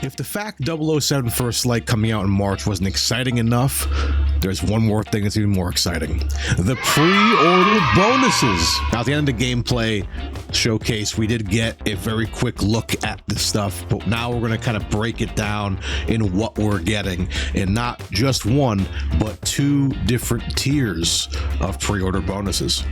If the fact 007 First Light coming out in March wasn't exciting enough, there's one more thing that's even more exciting. The pre-order bonuses. Now, at the end of the gameplay showcase, we did get a very quick look at this stuff, but now we're going to kind of break it down in what we're getting, and not just one, but two different tiers of pre-order bonuses.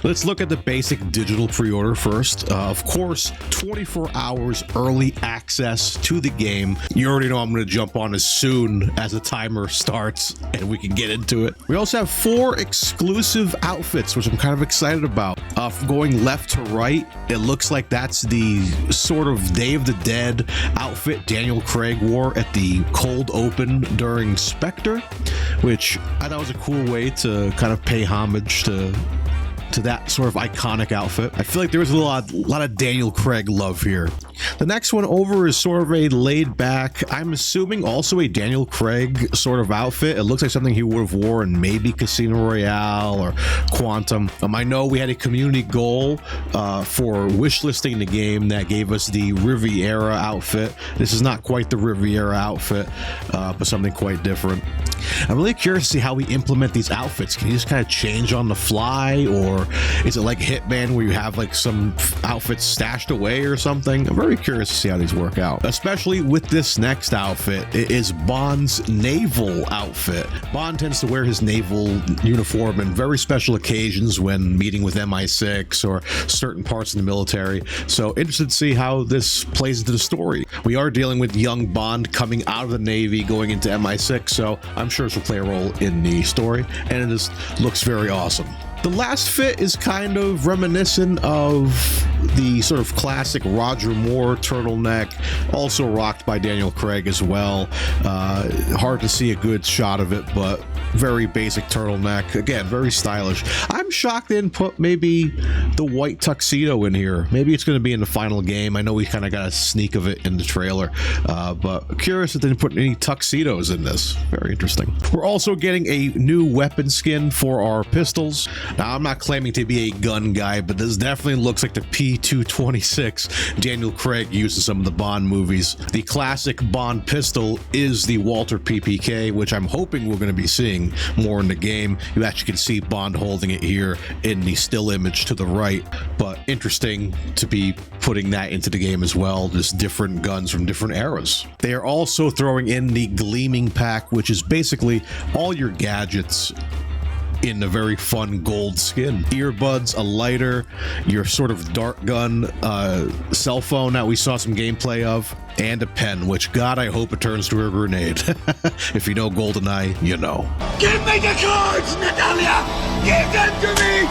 Let's look at the basic digital pre-order first. Of course, 24 hours early access to the game. You already know I'm going to jump on as soon as the timer starts and we can get into it. We also have 4 exclusive outfits, which I'm kind of excited about. Going left to right, it looks like that's the sort of Day of the Dead outfit Daniel Craig wore at the cold open during Spectre, which I thought was a cool way to kind of pay homage to that sort of iconic outfit. I feel like there was a lot of Daniel Craig love here. The next one over is sort of a laid back, I'm assuming also a Daniel Craig sort of outfit. It looks like something he would have wore in maybe Casino Royale or Quantum. I know we had a community goal for wishlisting the game that gave us the Riviera outfit. This is not quite the Riviera outfit, but something quite different. I'm really curious to see how we implement these outfits. Can you just kind of change on the fly, or is it like Hitman where you have like some outfits stashed away or something? I'm very curious to see how these work out, especially with this next outfit. It is Bond's naval outfit. Bond tends to wear his naval uniform in very special occasions when meeting with MI6 or certain parts of the military. So interested to see how this plays into the story. We are dealing with young Bond coming out of the Navy, going into MI6, so I'm sure this will play a role in the story, and it just looks very awesome. The last fit is kind of reminiscent of the sort of classic Roger Moore turtleneck, also rocked by Daniel Craig as well. Hard to see a good shot of it, but very basic turtleneck. Again, very stylish. I'm shocked they didn't put maybe the white tuxedo in here. Maybe it's going to be in the final game. I know we kind of got a sneak of it in the trailer, but curious that they didn't put any tuxedos in this. Very interesting. We're also getting a new weapon skin for our pistols. Now, I'm not claiming to be a gun guy, but this definitely looks like the P226 Daniel Craig used in some of the Bond movies. The classic Bond pistol is the Walter PPK, which I'm hoping we're going to be seeing more in the game. You actually can see Bond holding it here in the still image to the right, but interesting to be putting that into the game as well. Just different guns from different eras. They are also throwing in the Gleaming Pack, which is basically all your gadgets in a very fun gold skin. Earbuds, a lighter, your sort of dart gun, cell phone that we saw some gameplay of, and a pen, which, God, I hope it turns to a grenade. If you know GoldenEye, you know. Give me the cards, Natalia! Give them to me!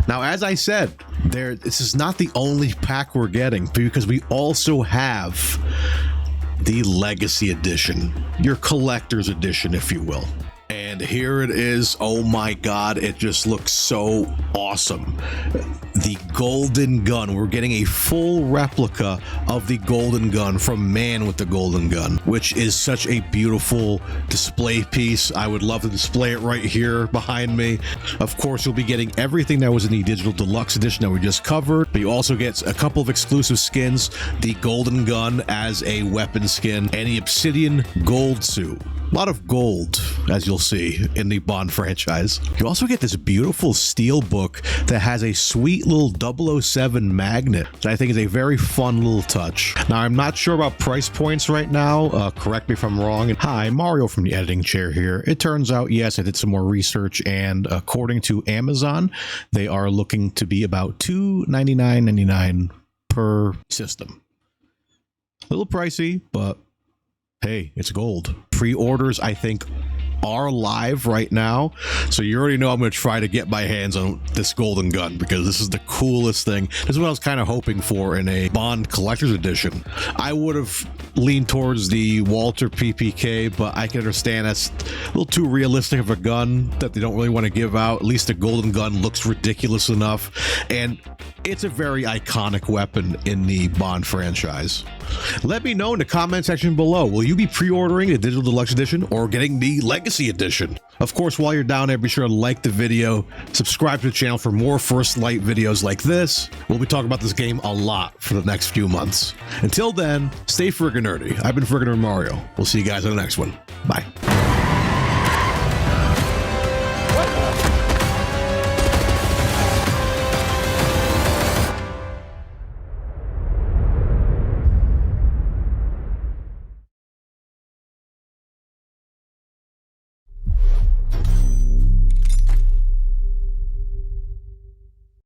Now, as I said, this is not the only pack we're getting, because we also have the Legacy Edition, your collector's edition, if you will. And here it is. Oh my God, it just looks so awesome. The Golden Gun. We're getting a full replica of the Golden Gun from Man with the Golden Gun, which is such a beautiful display piece. I would love to display it right here behind me. Of course, you'll be getting everything that was in the Digital Deluxe Edition that we just covered, but you also get a couple of exclusive skins, the Golden Gun as a weapon skin, and the Obsidian Gold Suit. A lot of gold, as you'll see in the Bond franchise. You also get this beautiful steel book that has a sweet little 007 magnet that I think is a very fun little touch. Now, I'm not sure about price points right now. Correct me if I'm wrong. Hi, Mario from the editing chair here. It turns out, yes, I did some more research, and according to Amazon, they are looking to be about $299.99 per system. A little pricey, but hey, it's gold. Pre-orders, I think, are live right now, so you already know I'm going to try to get my hands on this Golden Gun, because this is the coolest thing. This is what I was kind of hoping for in a Bond Collector's Edition. I would have leaned towards the Walter PPK, but I can understand that's a little too realistic of a gun that they don't really want to give out. At least the Golden Gun looks ridiculous enough, and it's a very iconic weapon in the Bond franchise. Let me know in the comment section below. Will you be pre-ordering the Digital Deluxe Edition or getting the Legacy Legacy Edition. Of course, while you're down there, be sure to like the video, subscribe to the channel for more First Light videos like this. We'll be talking about this game a lot for the next few months. Until then, stay friggin' nerdy. I've been Friggin Nerd Mario. We'll see you guys on the next one. Bye.